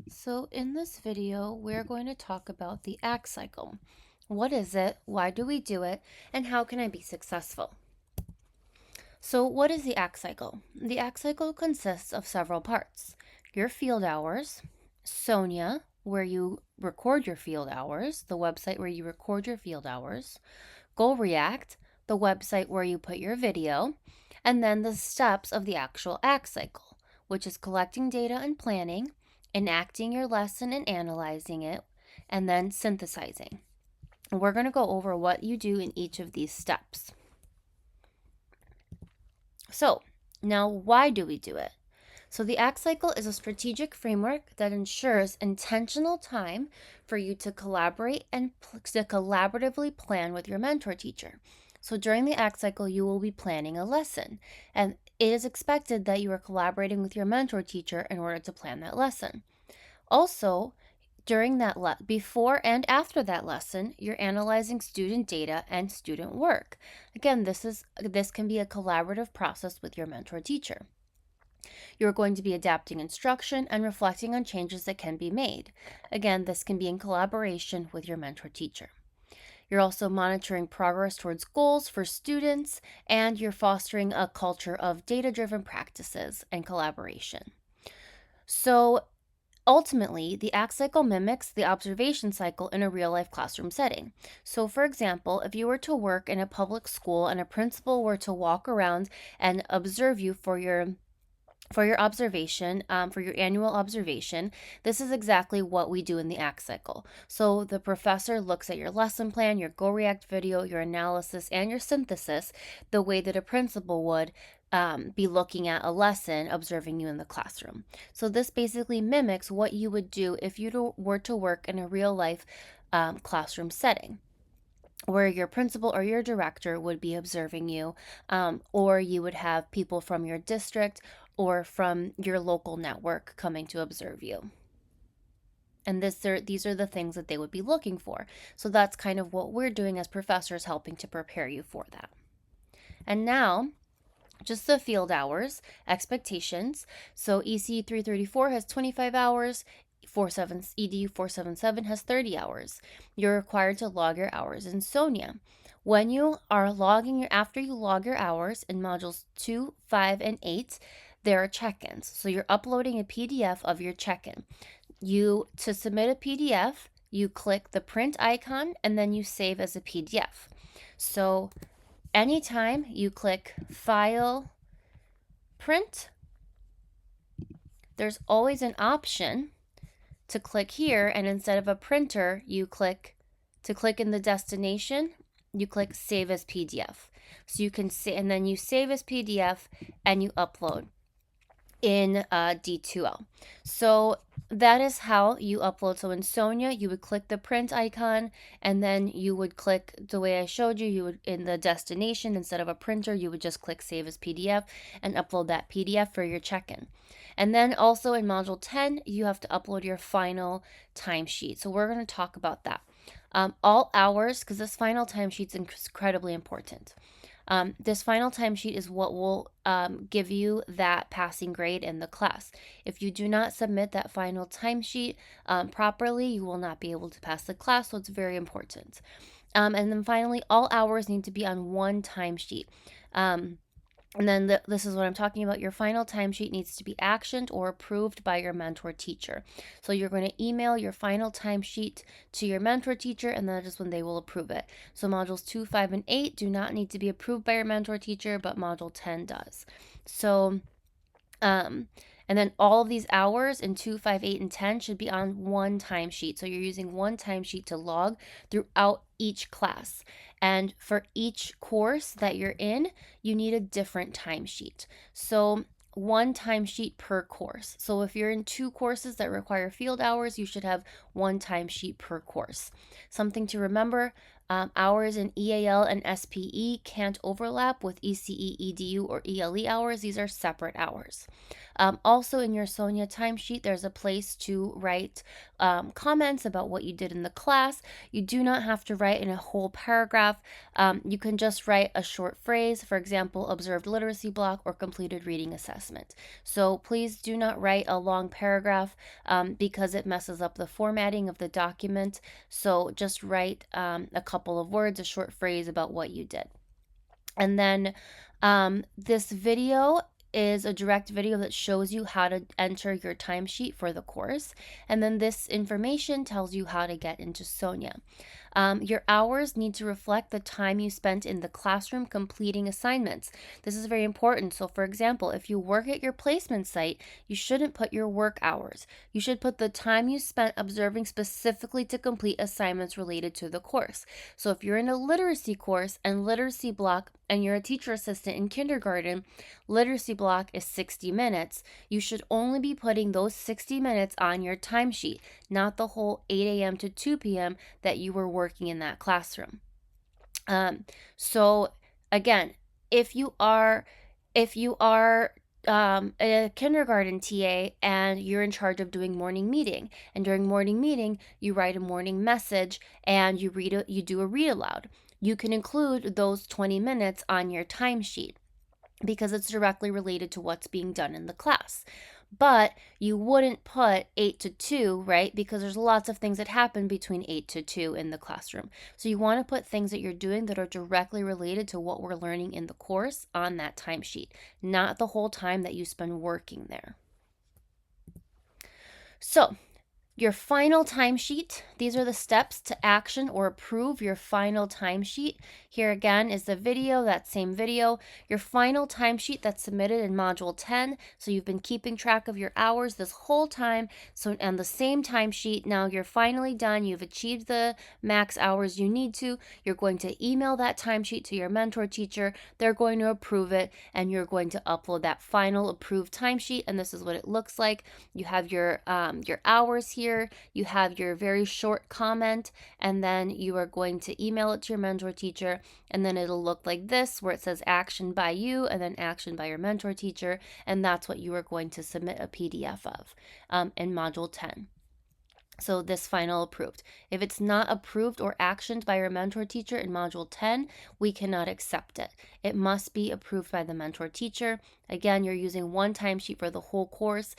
So in this video, we're going to talk about the ACT cycle. What is it? Why do we do it? And how can I be successful? So what is the ACT cycle? The ACT cycle consists of several parts. Your field hours, Sonia, where you record your field hours, the website where you record your field hours, GoReact, the website where you put your video, and then the steps of the actual ACT cycle, which is collecting data and planning, enacting your lesson and analyzing it, and then synthesizing. We're going to go over what you do in each of these steps. So, now why do we do it? So, the ACT cycle is a strategic framework that ensures intentional time for you to collaborate and to collaboratively plan with your mentor teacher. So, during the ACT cycle, you will be planning a lesson, and it is expected that you are collaborating with your mentor teacher in order to plan that lesson. Also, during that before and after that lesson, you're analyzing student data and student work. Again, this can be a collaborative process with your mentor teacher. You're going to be adapting instruction and reflecting on changes that can be made. Again, this can be in collaboration with your mentor teacher. You're also monitoring progress towards goals for students, and you're fostering a culture of data-driven practices and collaboration. So ultimately, the ACT cycle mimics the observation cycle in a real-life classroom setting. So for example, if you were to work in a public school and a principal were to walk around and observe you for your observation, for your annual observation, this is exactly what we do in the ACT cycle. So the professor looks at your lesson plan, your GoReact video, your analysis, and your synthesis the way that a principal would be looking at a lesson, observing you in the classroom. So this basically mimics what you would do if you were to work in a real life classroom setting, where your principal or your director would be observing you, or you would have people from your district or from your local network coming to observe you. And these are the things that they would be looking for. So that's kind of what we're doing as professors, helping to prepare you for that. And now, just the field hours, expectations. So EC 334 has 25 hours, EDU 477 has 30 hours. You're required to log your hours in Sonia. When you are after you log your hours in modules 2, 5, and 8, there are check-ins. So you're uploading a PDF of your check-in. To submit a PDF, you click the print icon and then you save as a PDF. So anytime you click File, Print, there's always an option to click here, and instead of a printer, you click in the destination, you click Save as PDF. So you can and then you save as PDF and you upload in D2L. So that is how you upload. So in Sonia, you would click the print icon, and then you would click the way I showed you. You would, in the destination, instead of a printer, you would just click Save as PDF and upload that PDF for your check-in. And then also in Module 10, you have to upload your final timesheet. So we're going to talk about that. All hours, because this final timesheet is incredibly important. This final timesheet is what will give you that passing grade in the class. If you do not submit that final timesheet properly, you will not be able to pass the class, so it's very important. And then finally, all hours need to be on one timesheet. And then this is what I'm talking about. Your final timesheet needs to be actioned or approved by your mentor teacher. So you're going to email your final timesheet to your mentor teacher, and that is when they will approve it. So modules 2, 5, and 8 do not need to be approved by your mentor teacher, but module 10 does. So, and then all of these hours in 2, 5, 8, and 10 should be on one timesheet. So you're using one timesheet to log throughout each class. And for each course that you're in, you need a different timesheet. So one timesheet per course. So if you're in 2 courses that require field hours, you should have one timesheet per course. Something to remember, hours in EAL and SPE can't overlap with ECE, EDU, or ELE hours. These are separate hours. Also in your Sonia timesheet, there's a place to write comments about what you did in the class. You do not have to write in a whole paragraph. You can just write a short phrase, for example, observed literacy block or completed reading assessment. So please do not write a long paragraph because it messes up the formatting of the document. So just write a couple of words, a short phrase about what you did. And then this video is a direct video that shows you how to enter your timesheet for the course. And then this information tells you how to get into Sonia. Your hours need to reflect the time you spent in the classroom completing assignments. This is very important. So, for example, if you work at your placement site, you shouldn't put your work hours. You should put the time you spent observing specifically to complete assignments related to the course. So, if you're in a literacy course and literacy block and you're a teacher assistant in kindergarten, literacy block is 60 minutes. You should only be putting those 60 minutes on your timesheet, not the whole 8 a.m. to 2 p.m. that you were working in that classroom. So again, if you are a kindergarten TA and you're in charge of doing morning meeting, and during morning meeting you write a morning message and you do a read aloud, you can include those 20 minutes on your timesheet because it's directly related to what's being done in the class. But you wouldn't put 8 to 2, right? Because there's lots of things that happen between 8 to 2 in the classroom. So you want to put things that you're doing that are directly related to what we're learning in the course on that timesheet, not the whole time that you spend working there. So your final timesheet, these are the steps to action or approve your final timesheet. Here again is the video, that same video. Your final timesheet that's submitted in Module 10. So you've been keeping track of your hours this whole time. So on the same timesheet, now you're finally done. You've achieved the max hours you need to. You're going to email that timesheet to your mentor teacher. They're going to approve it, and you're going to upload that final approved timesheet. And this is what it looks like. You have your hours here. You have your very short comment, and then you are going to email it to your mentor teacher, and then it'll look like this, where it says action by you and then action by your mentor teacher, and that's what you are going to submit a PDF of in Module 10. So this final approved. If it's not approved or actioned by your mentor teacher in Module 10, we cannot accept it. It must be approved by the mentor teacher. Again, you're using one timesheet for the whole course.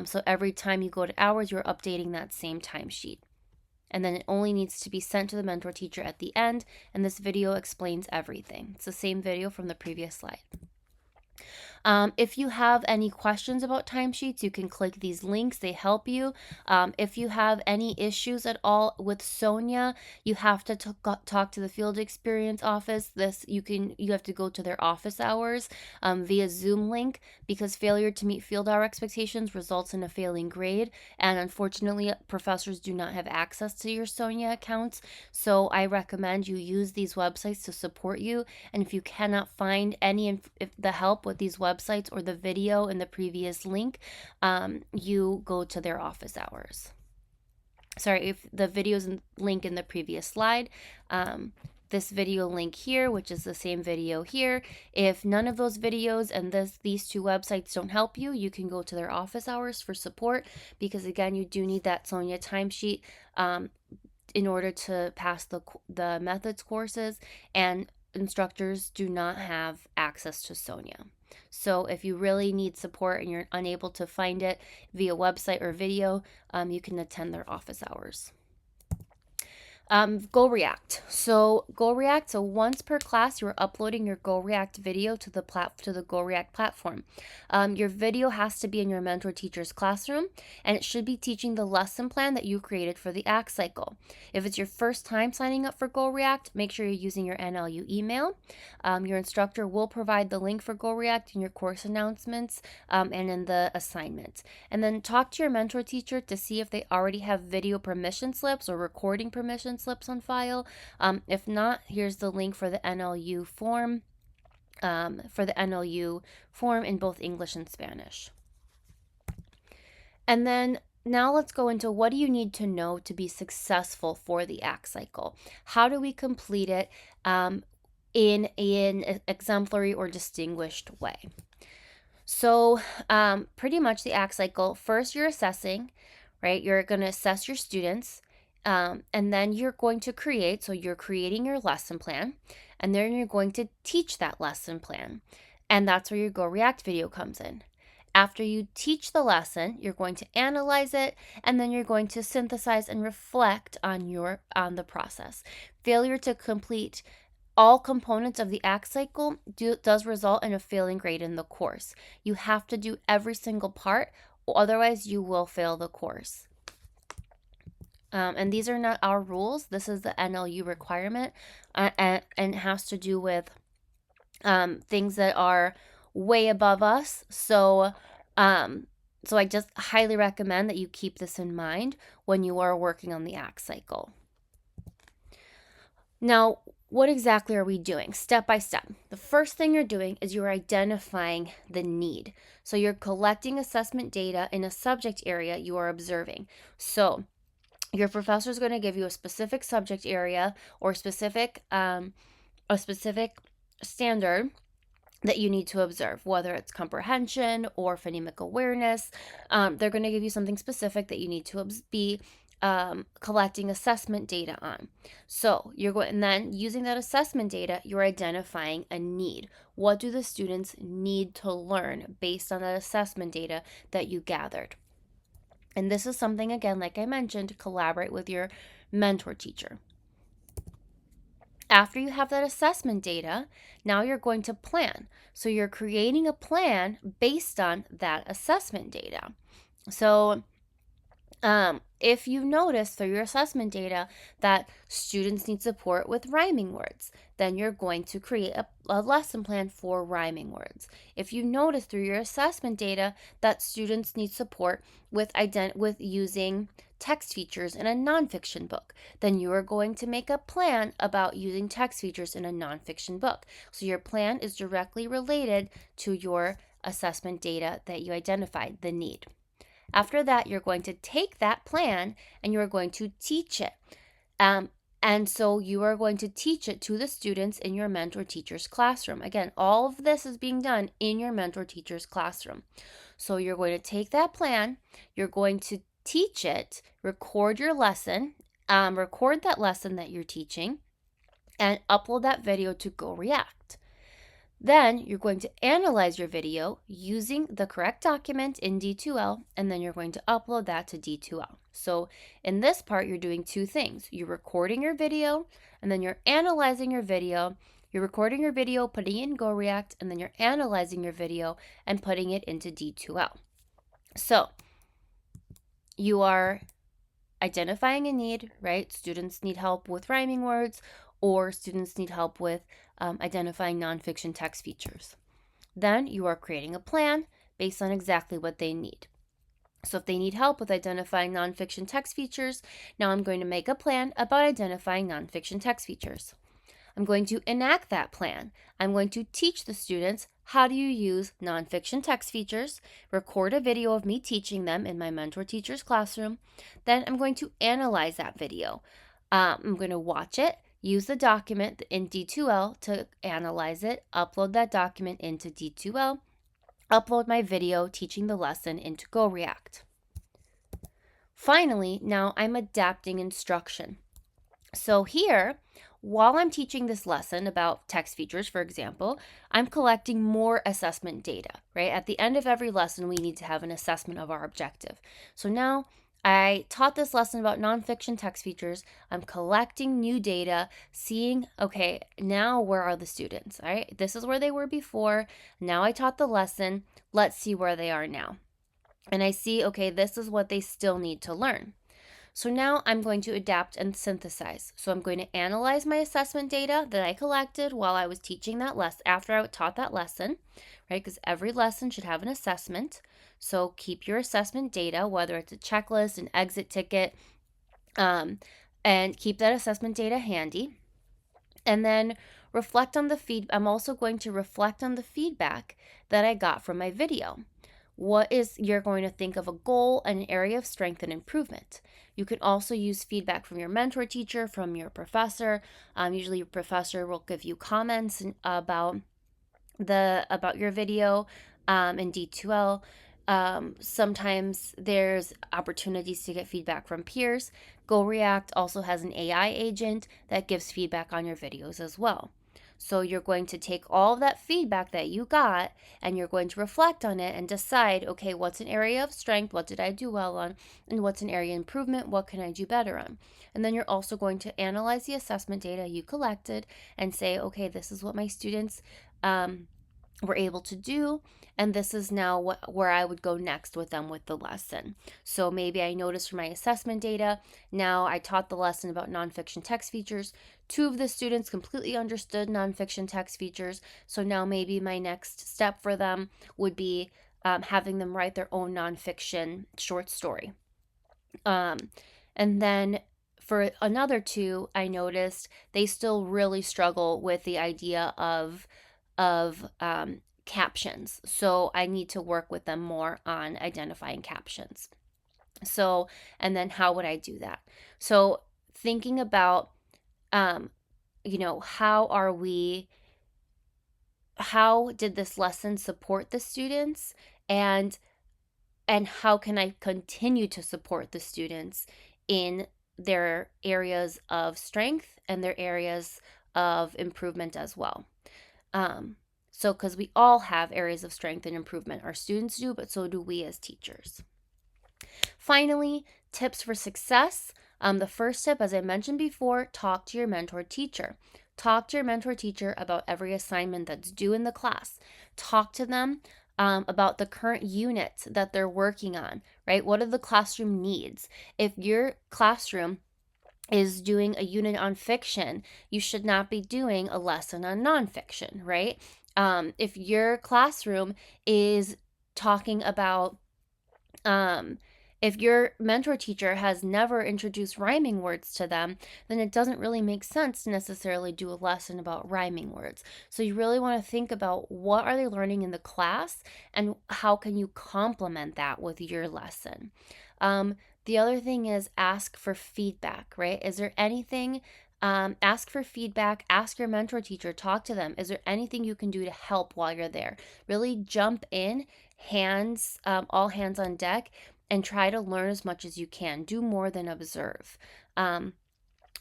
So every time you go to hours, you're updating that same timesheet. And then it only needs to be sent to the mentor teacher at the end. And this video explains everything. It's the same video from the previous slide. If you have any questions about timesheets, you can click these links. They help you. If you have any issues at all with Sonia, you have to talk to the field experience office. You have to go to their office hours via Zoom link, because failure to meet field hour expectations results in a failing grade. And unfortunately, professors do not have access to your Sonia accounts. So I recommend you use these websites to support you. And if you cannot find the help with these websites or the video in the previous link, you go to their office hours. Sorry, if the video's link in the previous slide, this video link here, which is the same video here. If none of those videos and these two websites don't help you, you can go to their office hours for support, because again, you do need that Sonia timesheet in order to pass the methods courses, and instructors do not have access to Sonia. So if you really need support and you're unable to find it via website or video, you can attend their office hours. GoReact. So once per class, you're uploading your GoReact video to the GoReact platform. Your video has to be in your mentor teacher's classroom, and it should be teaching the lesson plan that you created for the ACT cycle. If it's your first time signing up for GoReact, make sure you're using your NLU email. Your instructor will provide the link for GoReact in your course announcements and in the assignment. And then talk to your mentor teacher to see if they already have video permission slips or recording permission slips on file. If not, here's the link for the NLU form in both English and Spanish. And then now let's go into what do you need to know to be successful for the ACT cycle. How do we complete it in an exemplary or distinguished way? So, pretty much the ACT cycle, first you're assessing, right? You're going to assess your students, and then you're going to create, so you're creating your lesson plan, and then you're going to teach that lesson plan. And that's where your Go React video comes in. After you teach the lesson, you're going to analyze it, and then you're going to synthesize and reflect on the process. Failure to complete all components of the ACT cycle does result in a failing grade in the course. You have to do every single part, otherwise you will fail the course. And these are not our rules. This is the NLU requirement, and it has to do with things that are way above us. So I just highly recommend that you keep this in mind when you are working on the ACT cycle. Now, what exactly are we doing? Step by step. The first thing you're doing is you're identifying the need. So you're collecting assessment data in a subject area you are observing. So your professor is going to give you a specific subject area or a specific standard that you need to observe, whether it's comprehension or phonemic awareness. They're going to give you something specific that you need to be collecting assessment data on. So you're going, and then using that assessment data, you're identifying a need. What do the students need to learn based on that assessment data that you gathered? And this is something, again, like I mentioned, collaborate with your mentor teacher. After you have that assessment data, now you're going to plan. So you're creating a plan based on that assessment data. So if you notice through your assessment data that students need support with rhyming words, then you're going to create a lesson plan for rhyming words. If you notice through your assessment data that students need support with using text features in a nonfiction book, then you are going to make a plan about using text features in a nonfiction book. So your plan is directly related to your assessment data that you identified, the need. After that, you're going to take that plan and you're going to teach it. And so you are going to teach it to the students in your mentor teacher's classroom. Again, all of this is being done in your mentor teacher's classroom. So you're going to take that plan, you're going to teach it, record your lesson, record that lesson that you're teaching, and upload that video to Go React. Then you're going to analyze your video using the correct document in D2L, and then you're going to upload that to D2L. So in this part, you're doing two things. You're recording your video, and then you're analyzing your video. You're recording your video, putting it in Go React, and then you're analyzing your video and putting it into D2L. So you are identifying a need, right? Students need help with rhyming words, or students need help with identifying nonfiction text features. Then you are creating a plan based on exactly what they need. So if they need help with identifying nonfiction text features, now I'm going to make a plan about identifying nonfiction text features. I'm going to enact that plan. I'm going to teach the students how do you use nonfiction text features, record a video of me teaching them in my mentor teacher's classroom. Then I'm going to analyze that video. I'm going to watch it, use the document in D2L to analyze it, upload that document into D2L, upload my video teaching the lesson into Go React. Finally, now I'm adapting instruction. So here, while I'm teaching this lesson about text features, for example, I'm collecting more assessment data, right? At the end of every lesson, we need to have an assessment of our objective. So now I taught this lesson about nonfiction text features. I'm collecting new data, seeing, okay, now where are the students, all right? This is where they were before. Now I taught the lesson. Let's see where they are now. And I see, okay, this is what they still need to learn. So now I'm going to adapt and synthesize. So I'm going to analyze my assessment data that I collected while I was teaching that lesson, after I taught that lesson, right? Because every lesson should have an assessment. So keep your assessment data, whether it's a checklist, an exit ticket, and keep that assessment data handy. And then reflect on the I'm also going to reflect on the feedback that I got from my video. You're going to think of a goal and an area of strength and improvement. You can also use feedback from your mentor teacher, from your professor. Usually your professor will give you comments about your video, in D2L. Sometimes there's opportunities to get feedback from peers. GoReact also has an AI agent that gives feedback on your videos as well. So you're going to take all of that feedback that you got and you're going to reflect on it and decide, okay, what's an area of strength? What did I do well on? And what's an area of improvement? What can I do better on? And then you're also going to analyze the assessment data you collected and say, okay, this is what my students were able to do, and this is now where I would go next with them with the lesson. So maybe I noticed from my assessment data, now I taught the lesson about nonfiction text features. Two of the students completely understood nonfiction text features, so now maybe my next step for them would be having them write their own nonfiction short story. And then for another two, I noticed they still really struggle with the idea of captions. So I need to work with them more on identifying captions. So, and then how would I do that? So thinking about, how did this lesson support the students, and how can I continue to support the students in their areas of strength and their areas of improvement as well. Um, so, because we all have areas of strength and improvement, our students do, but so do we as teachers. Finally, tips for success. The first tip, as I mentioned before, talk to your mentor teacher. Talk to your mentor teacher about every assignment that's due in the class. Talk to them about the current units that they're working on, right? What are the classroom needs? If your classroom is doing a unit on fiction, you should not be doing a lesson on nonfiction, right? If your classroom is talking about, if your mentor teacher has never introduced rhyming words to them, then it doesn't really make sense to necessarily do a lesson about rhyming words. So you really want to think about what are they learning in the class and how can you complement that with your lesson. The other thing is ask for feedback, right? Is there anything, ask for feedback, ask your mentor teacher, talk to them. Is there anything you can do to help while you're there? Really jump in, all hands on deck, and try to learn as much as you can. Do more than observe.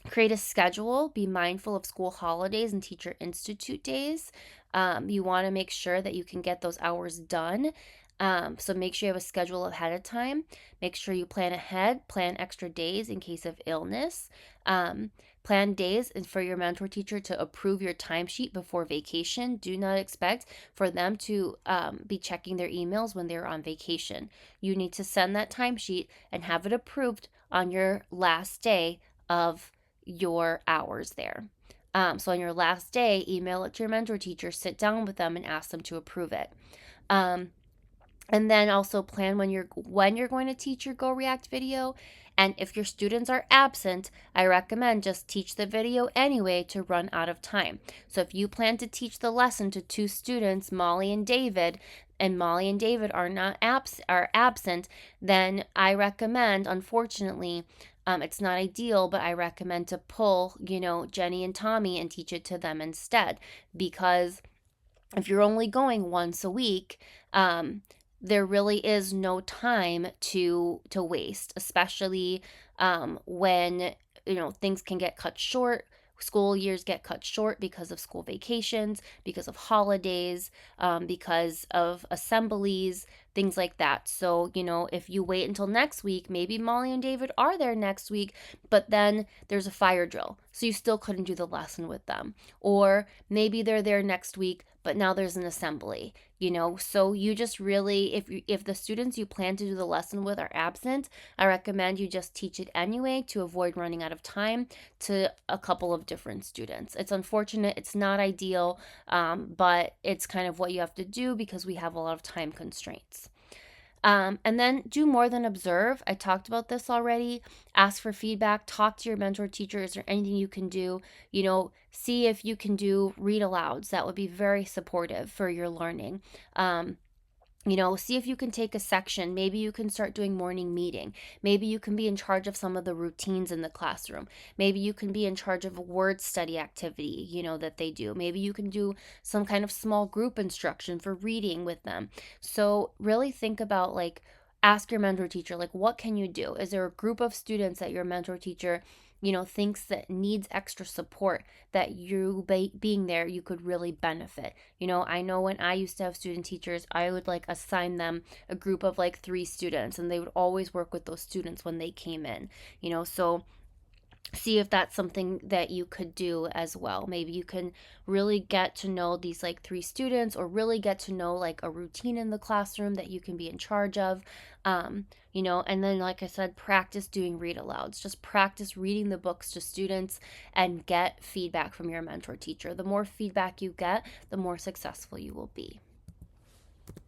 Create a schedule. Be mindful of school holidays and teacher institute days. You want to make sure that you can get those hours done. So make sure you have a schedule ahead of time. Make sure you plan ahead, plan extra days in case of illness. Plan days and for your mentor teacher to approve your timesheet before vacation. Do not expect for them to be checking their emails when they're on vacation. You need to send that timesheet and have it approved on your last day of your hours there. So on your last day, email it to your mentor teacher, sit down with them and ask them to approve it. And then also plan when you're going to teach your GoReact video. And if your students are absent, I recommend just teach the video anyway to run out of time. So if you plan to teach the lesson to two students, Molly and David are absent, then I recommend, unfortunately, it's not ideal, but I recommend to pull, Jenny and Tommy and teach it to them instead. Because if you're only going once a week, there really is no time to waste, especially when things can get cut short. School years get cut short because of school vacations, because of holidays, because of assemblies, things like that. So, if you wait until next week, maybe Molly and David are there next week, but then there's a fire drill, so you still couldn't do the lesson with them. Or maybe they're there next week, but now there's an assembly. So you just really, if the students you plan to do the lesson with are absent, I recommend you just teach it anyway to avoid running out of time to a couple of different students. It's unfortunate, it's not ideal, but it's kind of what you have to do because we have a lot of time constraints. And then do more than observe. I talked about this already. Ask for feedback. Talk to your mentor teacher. Is there anything you can do? See if you can do read alouds. That would be very supportive for your learning. See if you can take a section. Maybe you can start doing morning meeting. Maybe you can be in charge of some of the routines in the classroom. Maybe you can be in charge of a word study activity, that they do. Maybe you can do some kind of small group instruction for reading with them. So, really think about, like, ask your mentor teacher, like, what can you do? Is there a group of students that your mentor teacher thinks that needs extra support, that you being there, you could really benefit. I know when I used to have student teachers, I would like assign them a group of like 3 students, and they would always work with those students when they came in. So see if that's something that you could do as well. Maybe you can really get to know these like 3 students, or really get to know like a routine in the classroom that you can be in charge of. And then, like I said, practice doing read alouds. Just practice reading the books to students and get feedback from your mentor teacher. The more feedback you get, the more successful you will be.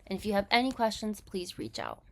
And if you have any questions, please reach out.